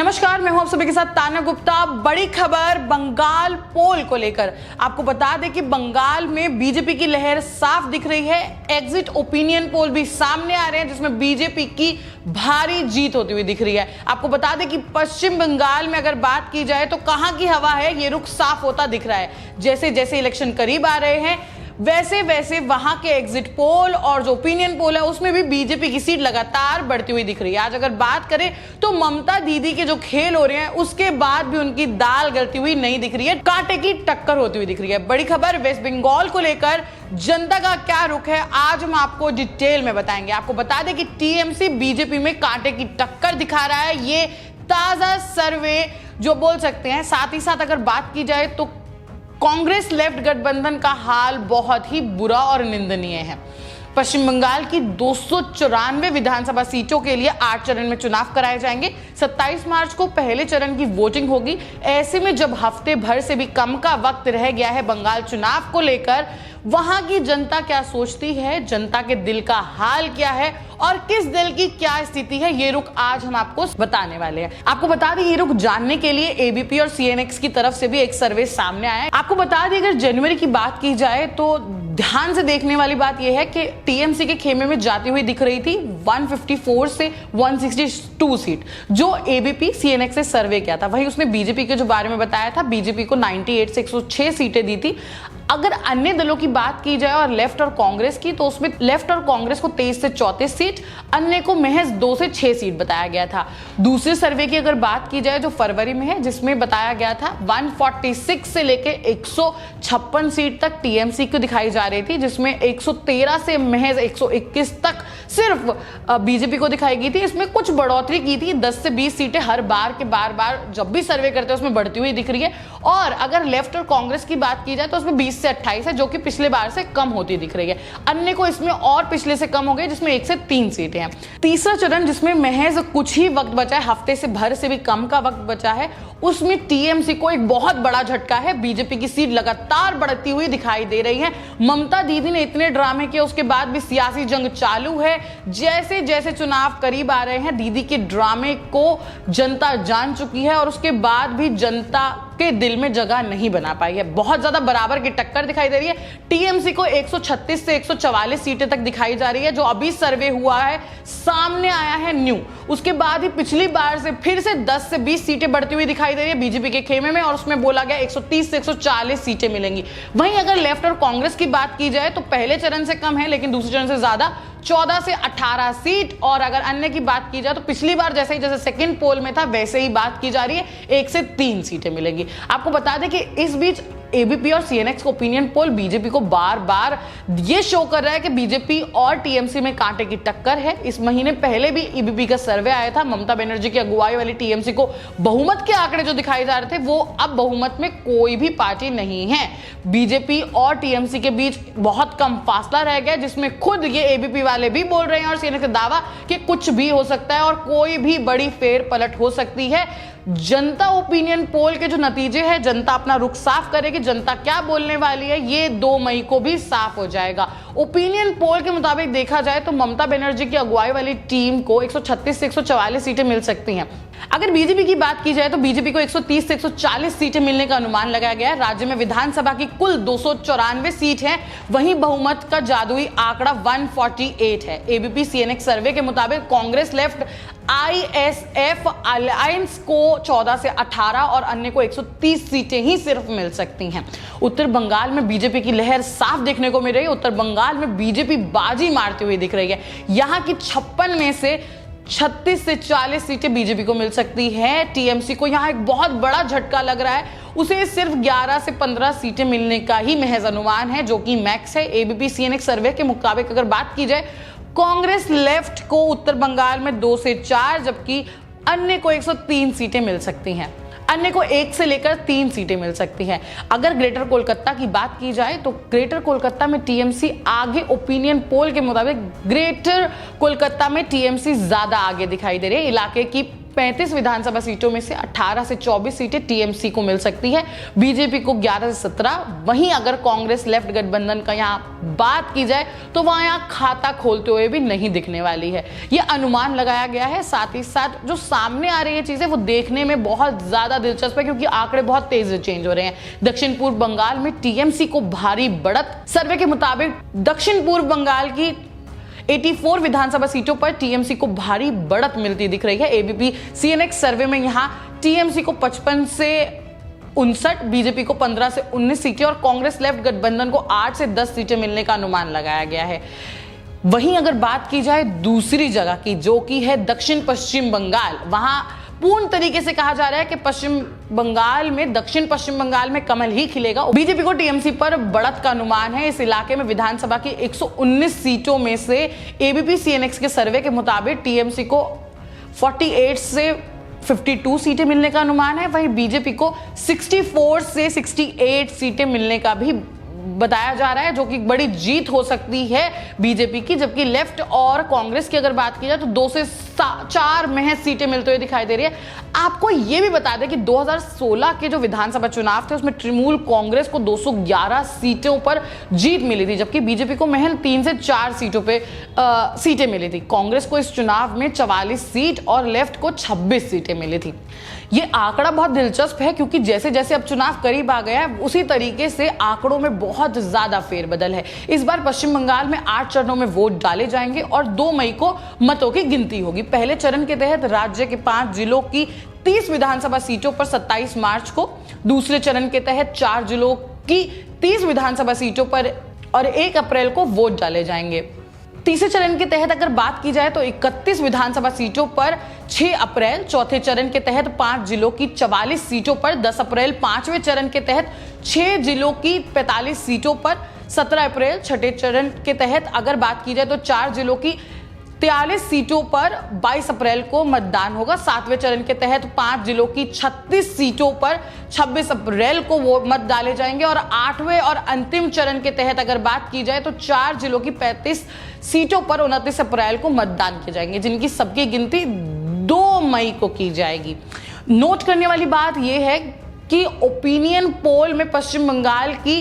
नमस्कार, मैं हूं आप सभी के साथ तान्या गुप्ता। बड़ी खबर बंगाल पोल को लेकर। आपको बता दें कि बंगाल में बीजेपी की लहर साफ दिख रही है। एग्जिट ओपिनियन पोल भी सामने आ रहे हैं जिसमें बीजेपी की भारी जीत होती हुई दिख रही है। आपको बता दें कि पश्चिम बंगाल में अगर बात की जाए तो कहां की हवा है, ये रुख साफ होता दिख रहा है। जैसे जैसे इलेक्शन करीब आ रहे हैं वैसे वैसे वहां के एग्जिट पोल और जो ओपिनियन पोल है उसमें भी बीजेपी की सीट लगातार बढ़ती हुई दिख रही है। आज अगर बात करें तो ममता दीदी के जो खेल हो रहे हैं उसके बाद भी उनकी दाल गलती हुई नहीं दिख रही है, कांटे की टक्कर होती हुई दिख रही है। बड़ी खबर वेस्ट बंगाल को लेकर जनता का क्या रुख है, आज हम आपको डिटेल में बताएंगे। आपको बता दें कि टीएमसी बीजेपी में कांटे की टक्कर दिखा रहा है, ये ताजा सर्वे जो बोल सकते हैं। साथ ही साथ अगर बात की जाए तो कांग्रेस लेफ्ट गठबंधन का हाल बहुत ही बुरा और निंदनीय है। पश्चिम बंगाल की 294 विधानसभा सीटों के लिए 8 चरण में चुनाव कराए जाएंगे। 27 मार्च को पहले चरण की वोटिंग होगी। ऐसे में जब हफ्ते भर से भी कम का वक्त रह गया है बंगाल चुनाव को लेकर, वहां की जनता क्या सोचती है, जनता के दिल का हाल क्या है और किस दल की क्या स्थिति है, ये रुख आज हम आपको बताने वाले हैं। आपको बता दें ये रुख जानने के लिए एबीपी और सीएनएक्स की तरफ से भी एक सर्वे सामने आया है। आपको बता दें अगर जनवरी की बात की जाए तो ध्यान से देखने वाली बात यह है कि टीएमसी के खेमे में जाती हुई दिख रही थी 154 से 162 सीट, जो एबीपी सीएनएक्स से सर्वे किया था। वहीं उसने बीजेपी के जो बारे में बताया था, बीजेपी को 98 से 106 सीटें दी थी। अगर अन्य दलों की बात की जाए और लेफ्ट और कांग्रेस की, तो उसमें लेफ्ट और कांग्रेस को 23 से 34 सीट, अन्य को महज 2 से 6 सीट बताया गया था। दूसरे सर्वे की अगर बात की जाए जो फरवरी में है, जिसमें बताया गया था 146 से लेके 156 सीट तक टीएमसी को दिखाई जा रही थी, जिसमें 113 से महज 121 तक सिर्फ बीजेपी को दिखाई गई थी। इसमें कुछ बढ़ोतरी की थी, 10 से 20 सीटें हर बार के बार जब भी सर्वे करते हैं उसमें बढ़ती हुई दिख रही है। और अगर लेफ्ट और कांग्रेस की बात की जाए तो उसमें 20 से 28 है, जो कि पिछले बार से कम होती दिख रही है। अन्य को इसमें और पिछले से कम हो गए, जिसमें 1 से 3 सीटें हैं। तीसरा चरण जिसमें महज कुछ ही वक्त बचा है, हफ्ते से भर से भी कम का वक्त बचा है, उसमें टीएमसी को एक बहुत बड़ा झटका है। बीजेपी की सीट लगातार बढ़ती हुई दिखाई दे रही है। ममता दीदी ने इतने ड्रामे किए, उसके बाद भी सियासी जंग चालू है। जैसे जैसे चुनाव करीब आ रहे हैं, दीदी के ड्रामे को जनता जान चुकी है और उसके बाद भी जनता के दिल में जगह नहीं बना पाई है। बहुत ज्यादा बराबर की टक्कर दिखाई दे रही है। टीएमसी को 136 से 144 सीटें तक दिखाई जा रही है, जो अभी सर्वे हुआ है, सामने आया है न्यू। उसके बाद ही पिछली बार से फिर से 10 से 20 सीटें बढ़ती हुई दिखाई दे रही है बीजेपी के खेमे में, और उसमें बोला गया 130 से 140 सीटें मिलेंगी। वहीं अगर लेफ्ट और कांग्रेस की बात की जाए तो पहले चरण से कम है, लेकिन दूसरे चरण से ज्यादा, 14 से 18 सीट। और अगर अन्य की बात की जाए तो पिछली बार जैसे सेकंड पोल में था वैसे ही बात की जा रही है, 1 से 3 सीटें मिलेगी। आपको बता दें कि इस बीच एबीपी और सीएनएक्स का ओपिनियन पोल बीजेपी को बार बार ये शो कर रहा है कि बीजेपी और टीएमसी में कांटे की टक्कर है। इस महीने पहले भी एबीपी का सर्वे आया था, ममता बनर्जी की अगुवाई वाली टीएमसी को बहुमत के आंकड़े जो दिखाए जा रहे थे, वो अब बहुमत में कोई भी पार्टी नहीं है। बीजेपी और टीएमसी के बीच बहुत कम फासला रह गया, जिसमें खुद ये एबीपी वाले भी बोल रहे हैं और सीएनएक्स का दावा कि कुछ भी हो सकता है और कोई भी बड़ी फेर पलट हो सकती है। जनता ओपिनियन पोल के जो नतीजे हैं, जनता अपना रुख साफ करेगी, जनता क्या बोलने वाली है ये 2 मई को भी साफ हो जाएगा। ओपिनियन पोल के मुताबिक देखा जाए तो ममता बनर्जी की अगुवाई वाली टीम को 136 से 144 सीटें मिल सकती हैं। अगर बीजेपी की बात की जाए तो बीजेपी को 130 से 140 सीटें मिलने का अनुमान लगाया गया है। राज्य में विधानसभा की कुल 294 सीट है, वहीं बहुमत का जादुई आंकड़ा 148 है। एबीपी सीएनएक्स सर्वे के मुताबिक कांग्रेस लेफ्ट आईएसएफ अलायंस को 14 से 18 और अन्य को 130 सीटें ही सिर्फ मिल सकती हैं। उत्तर बंगाल में बीजेपी की लहर साफ देखने को मिल रही है। उत्तर बंगाल में बीजेपी बाजी मारती हुई दिख रही है। यहां की 56 में से 36 से 40 सीटें बीजेपी को मिल सकती है। टीएमसी को यहां एक बहुत बड़ा झटका लग रहा है, उसे सिर्फ 11 से 15 सीटें मिलने का ही महज अनुमान है, जो कि मैक्स है। एबीपी सीएनएक्स सर्वे के मुताबिक अगर बात की जाए, कांग्रेस लेफ्ट को उत्तर बंगाल में 2 से 4, जबकि अन्य को 103 सीटें मिल सकती हैं। अन्य को 1 से लेकर 3 सीटें मिल सकती हैं। अगर ग्रेटर कोलकाता की बात की जाए तो ग्रेटर कोलकाता में टीएमसी आगे, ओपिनियन पोल के मुताबिक ग्रेटर कोलकाता में टीएमसी ज्यादा आगे दिखाई दे रही है। इलाके की 35 विधानसभा सीटों में से 18 से 24 सीटें टीएमसी को मिल सकती है, बीजेपी को 11 से 17। वहीं अगर कांग्रेस लेफ्ट गठबंधन का यहाँ बात की जाए तो वहां यहाँ खाता खोलते हुए भी नहीं दिखने वाली है। ये अनुमान लगाया गया है। साथ ही साथ जो सामने आ रही है चीजें वो देखने में बहुत ज्यादा दिलचस्प है, क्योंकि आंकड़े बहुत तेजी से चेंज हो रहे हैं। दक्षिण पूर्व बंगाल में टीएमसी को भारी बढ़त। सर्वे के मुताबिक दक्षिण पूर्व बंगाल की 84 विधानसभा सीटों पर टीएमसी को भारी बढ़त मिलती दिख रही है। एबीपी सीएनएक्स सर्वे में यहां टीएमसी को 55 से 59, बीजेपी को 15 से 19 सीटें और कांग्रेस लेफ्ट गठबंधन को 8 से 10 सीटें मिलने का अनुमान लगाया गया है। वहीं अगर बात की जाए दूसरी जगह की, जो कि है दक्षिण पश्चिम बंगाल, वहां पूर्ण तरीके से कहा जा रहा है कि दक्षिण पश्चिम बंगाल में कमल ही खिलेगा। बीजेपी को टीएमसी पर बढ़त का अनुमान है। इस इलाके में विधानसभा की 119 सीटों में से एबीपी सीएनएक्स के सर्वे के मुताबिक टीएमसी को 48 से 52 सीटें मिलने का अनुमान है। वहीं बीजेपी को 64 से 68 सीटें मिलने का भी बताया जा रहा है, जो कि बड़ी जीत हो सकती है बीजेपी की। जबकि लेफ्ट और कांग्रेस की अगर बात की जाए तो 2 से 4 महज सीटें मिलते हुए दिखाई दे रही है। आपको यह भी बता दें कि 2016 के जो विधानसभा चुनाव थे उसमें तृणमूल कांग्रेस को 211 सीटों पर जीत मिली थी, जबकि बीजेपी को महज 3 से 4 सीटों पे सीटें मिली थी। कांग्रेस को इस चुनाव में 44 सीट और लेफ्ट को 26 सीटें मिली थी। ये आंकड़ा बहुत दिलचस्प है, क्योंकि जैसे जैसे अब चुनाव करीब आ गया है उसी तरीके से आंकड़ों में बहुत ज्यादा फेरबदल है। इस बार पश्चिम बंगाल में 8 चरणों में वोट डाले जाएंगे और 2 मई को मतों की गिनती होगी। पहले चरण के तहत राज्य के 5 जिलों की 30 विधानसभा सीटों पर 27 मार्च को, दूसरे चरण के तहत 4 जिलों की 30 विधानसभा सीटों पर और 1 अप्रैल को वोट डाले जाएंगे। तीसरे चरण के तहत अगर बात की जाए तो 31 विधानसभा सीटों पर 6 अप्रैल, चौथे चरण के तहत 5 जिलों की 44 सीटों पर 10 अप्रैल, पांचवें चरण के तहत 6 जिलों की 45 सीटों पर 17 अप्रैल, छठे चरण के तहत अगर बात की जाए तो 4 जिलों की 43 सीटों पर 22 अप्रैल को मतदान होगा। 7वें चरण के तहत 5 जिलों की 36 सीटों पर 26 अप्रैल को वो मत डाले जाएंगे और 8वें और अंतिम चरण के तहत अगर बात की जाए तो 4 जिलों की 35 सीटों पर 29 अप्रैल को मतदान किए जाएंगे, जिनकी सबकी गिनती 2 मई को की जाएगी। नोट करने वाली बात यह है कि ओपिनियन पोल में पश्चिम बंगाल की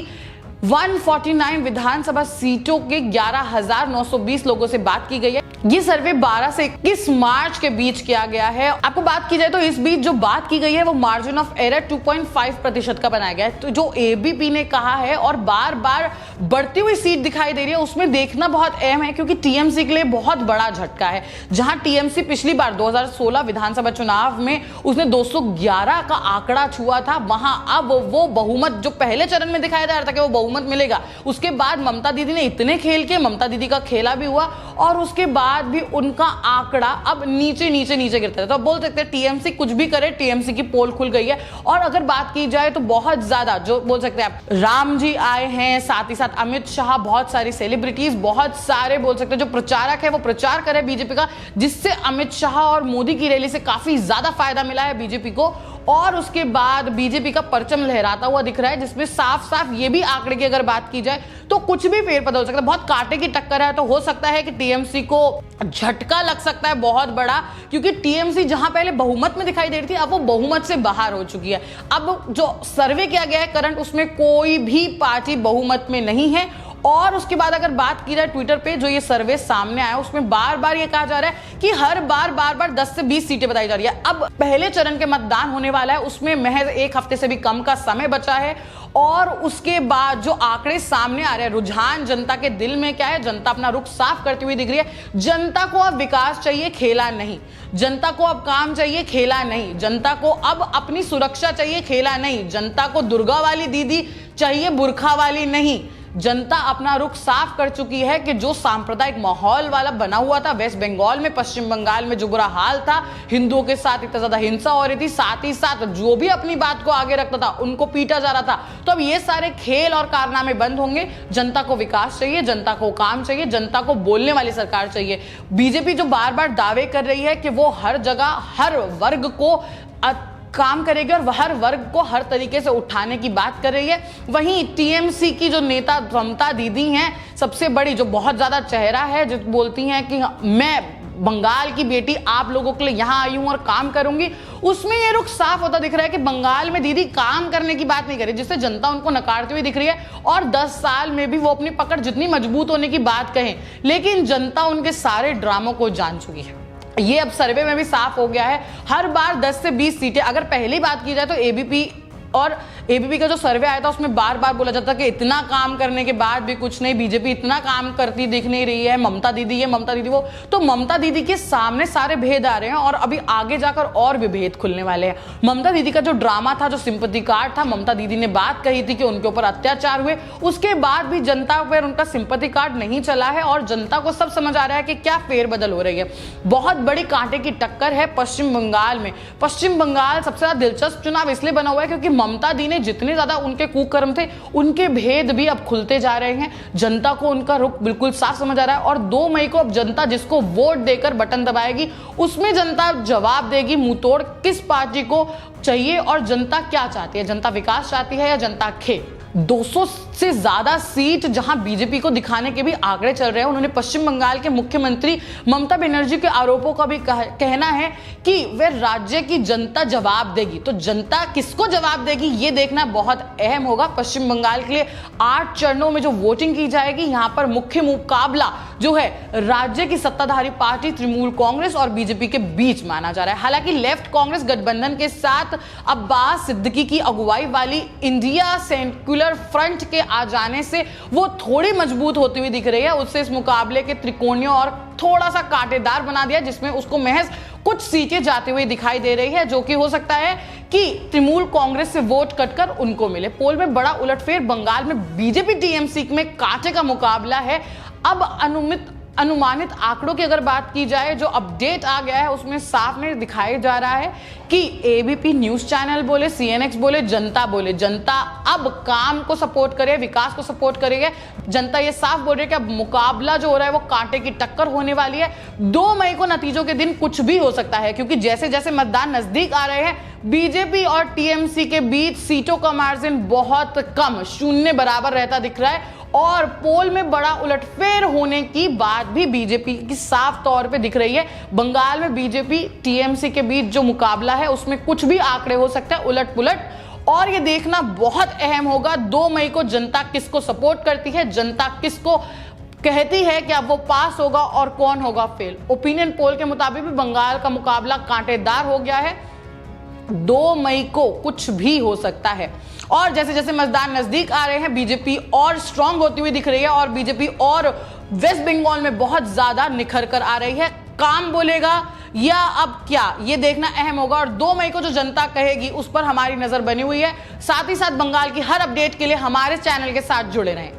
149 विधानसभा सीटों के 11,920 लोगों से बात की गई है। ये सर्वे 12 से 21 मार्च के बीच किया गया है। आपको बात की जाए तो इस बीच जो बात की गई है वो मार्जिन ऑफ एरर 2.5% का बनाया गया है। तो जो एबीपी ने कहा है और बार बार बढ़ती हुई सीट दिखाई दे रही है, उसमें देखना बहुत अहम है, क्योंकि टीएमसी के लिए बहुत बड़ा झटका है। जहां टीएमसी पिछली बार 2016 विधानसभा चुनाव में उसने 211 का आंकड़ा छुआ था, वहां अब वो बहुमत जो पहले चरण में दिखाया जा रहा था कि वो बहुमत मिलेगा, उसके बाद ममता दीदी ने इतने खेल के, ममता दीदी का खेला भी हुआ और उसके बाद भी उनका आंकड़ा अब नीचे गिरता है। तो बोल सकते हैं टीएमसी कुछ भी करे, टीएमसी की पोल खुल गई है। और अगर बात की जाए तो बहुत ज्यादा जो बोल सकते हैं आप, राम जी आए हैं, साथ ही साथ अमित शाह, बहुत सारी सेलिब्रिटीज, बहुत सारे बोल सकते हैं जो प्रचारक है वो प्रचार करे बीजेपी का, जिससे अमित शाह और मोदी की रैली से काफी ज्यादा फायदा मिला है बीजेपी को। और उसके बाद बीजेपी का परचम लहराता हुआ दिख रहा है, जिसमें साफ साफ ये भी आंकड़े की अगर बात की जाए तो कुछ भी फेरबदल हो सकता है। बहुत कांटे की टक्कर है, तो हो सकता है कि टीएमसी को झटका लग सकता है बहुत बड़ा, क्योंकि टीएमसी जहां पहले बहुमत में दिखाई दे रही थी अब वो बहुमत से बाहर हो चुकी है। अब जो सर्वे किया गया है करंट, उसमें कोई भी पार्टी बहुमत में नहीं है। और उसके बाद अगर बात की जाए ट्विटर पे जो ये सर्वे सामने आया, उसमें बार बार ये कहा जा रहा है कि हर बार 10 से 20 सीटें बताई जा रही है। अब पहले चरण के मतदान होने वाला है, उसमें महज 1 हफ्ते से भी कम का समय बचा है। और उसके बाद जो आंकड़े सामने आ रहे हैं, रुझान जनता के दिल में क्या है, जनता अपना रुख साफ करती हुई दिख रही है। जनता को अब विकास चाहिए, खेला नहीं। जनता को अब काम चाहिए, खेला नहीं। जनता को अब अपनी सुरक्षा चाहिए, खेला नहीं। जनता को दुर्गा वाली दीदी चाहिए, बुरखा वाली नहीं। जनता अपना रुख साफ कर चुकी है कि जो सांप्रदायिक माहौल वाला बना हुआ था वेस्ट बंगाल में, पश्चिम बंगाल में जो बुरा हाल था, हिंदुओं के साथ इतना ज्यादा हिंसा हो रही थी, साथ ही साथ जो भी अपनी बात को आगे रखता था उनको पीटा जा रहा था। तो अब ये सारे खेल और कारनामे बंद होंगे। जनता को विकास चाहिए, जनता को काम चाहिए, जनता को बोलने वाली सरकार चाहिए। बीजेपी जो बार बार दावे कर रही है कि वो हर जगह हर वर्ग को काम करेगी और हर वर्ग को हर तरीके से उठाने की बात कर रही है, वहीं टीएमसी की जो नेता ममता दीदी हैं, सबसे बड़ी जो बहुत ज्यादा चेहरा है, जो बोलती हैं कि मैं बंगाल की बेटी आप लोगों के लिए यहाँ आई हूं और काम करूंगी, उसमें ये रुख साफ होता दिख रहा है कि बंगाल में दीदी काम करने की बात नहीं कर रही, जिससे जनता उनको नकारती हुई दिख रही है। और 10 साल में भी वो अपनी पकड़ जितनी मजबूत होने की बात कहें, लेकिन जनता उनके सारे ड्रामों को जान चुकी है। ये अब सर्वे में भी साफ हो गया है। हर बार 10 से 20 सीटें, अगर पहली बात की जाए तो एबीपी का जो सर्वे आया था उसमें बार बार बोला जाता कि इतना काम करने के बाद भी कुछ नहीं, बीजेपी इतना काम करती दिख नहीं रही है, ममता दीदी ये ममता दीदी वो। तो ममता दीदी के सामने सारे भेद आ रहे हैं और अभी आगे जाकर और भी भेद खुलने वाले हैं। ममता दीदी का जो ड्रामा था, जो सिंपैथी कार्ड था, ममता दीदी ने बात कही थी कि उनके ऊपर अत्याचार हुए, उसके बाद भी जनता पर उनका सिंपैथी कार्ड नहीं चला है और जनता को सब समझ आ रहा है कि क्या फेरबदल हो रही है। बहुत बड़ी कांटे की टक्कर है पश्चिम बंगाल में। पश्चिम बंगाल सबसे ज्यादा दिलचस्प चुनाव इसलिए बना हुआ है क्योंकि ममता दी ने जितने ज्यादा उनके कुकर्म थे, उनके भेद भी अब खुलते जा रहे हैं। जनता को उनका रुख बिल्कुल साफ समझ आ रहा है और 2 मई को अब जनता जिसको वोट देकर बटन दबाएगी, उसमें जनता जवाब देगी मुंहतोड़ किस पार्टी को चाहिए और जनता क्या चाहती है। जनता विकास चाहती है या जनता खेल। 200 से ज्यादा सीट जहां बीजेपी को दिखाने के भी आंकड़े चल रहे हैं। उन्होंने पश्चिम बंगाल के मुख्यमंत्री ममता बनर्जी के आरोपों का भी कहना है कि वे राज्य की जनता जवाब देगी। तो जनता किसको जवाब देगी ये देखना बहुत अहम होगा पश्चिम बंगाल के लिए। 8 चरणों में जो वोटिंग की जाएगी, यहां पर मुख्य मुकाबला जो है राज्य की सत्ताधारी पार्टी तृणमूल कांग्रेस और बीजेपी के बीच माना जा रहा है। हालांकि लेफ्ट कांग्रेस गठबंधन के साथ अब्बास सिद्दीकी की अगुवाई वाली इंडिया सेक्युलर फ्रंट के आ जाने से वो थोड़ी मजबूत होती हुई दिख रही है। उससे इस मुकाबले के त्रिकोणीय और थोड़ा सा कांटेदार बना दिया, जिसमें उसको महज कुछ सीटें जाती हुई दिखाई दे रही है, जो कि हो सकता है कि तृणमूल कांग्रेस से वोट कटकर उनको मिले। पोल में बड़ा उलटफेर, बंगाल में बीजेपी टीएमसी में कांटे का मुकाबला है। अब अनुमानित आंकड़ों की अगर बात की जाए, जो अपडेट आ गया है उसमें साफ में दिखाया जा रहा है कि एबीपी न्यूज चैनल बोले, सीएनएक्स बोले, जनता अब काम को सपोर्ट करे, विकास को सपोर्ट करेगी। जनता ये साफ बोल रही है कि अब मुकाबला जो हो रहा है वो कांटे की टक्कर होने वाली है। 2 मई को नतीजों के दिन कुछ भी हो सकता है, क्योंकि जैसे जैसे मतदान नजदीक आ रहे हैं, बीजेपी और टीएमसी के बीच सीटों का मार्जिन बहुत कम, 0 बराबर रहता दिख रहा है। और पोल में बड़ा उलटफेर होने की बात भी बीजेपी की साफ तौर पे दिख रही है। बंगाल में बीजेपी टीएमसी के बीच जो मुकाबला है उसमें कुछ भी आंकड़े हो सकते हैं उलट पुलट, और ये देखना बहुत अहम होगा 2 मई को जनता किसको सपोर्ट करती है, जनता किसको कहती है कि अब वो पास होगा और कौन होगा फेल। ओपिनियन पोल के मुताबिक भी बंगाल का मुकाबला कांटेदार हो गया है। 2 मई को कुछ भी हो सकता है और जैसे जैसे मतदान नजदीक आ रहे हैं, बीजेपी और स्ट्रांग होती हुई दिख रही है और बीजेपी और वेस्ट बंगाल में बहुत ज्यादा निखर कर आ रही है। काम बोलेगा या अब क्या, ये देखना अहम होगा और 2 मई को जो जनता कहेगी उस पर हमारी नजर बनी हुई है। साथ ही साथ बंगाल की हर अपडेट के लिए हमारे चैनल के साथ जुड़े रहें।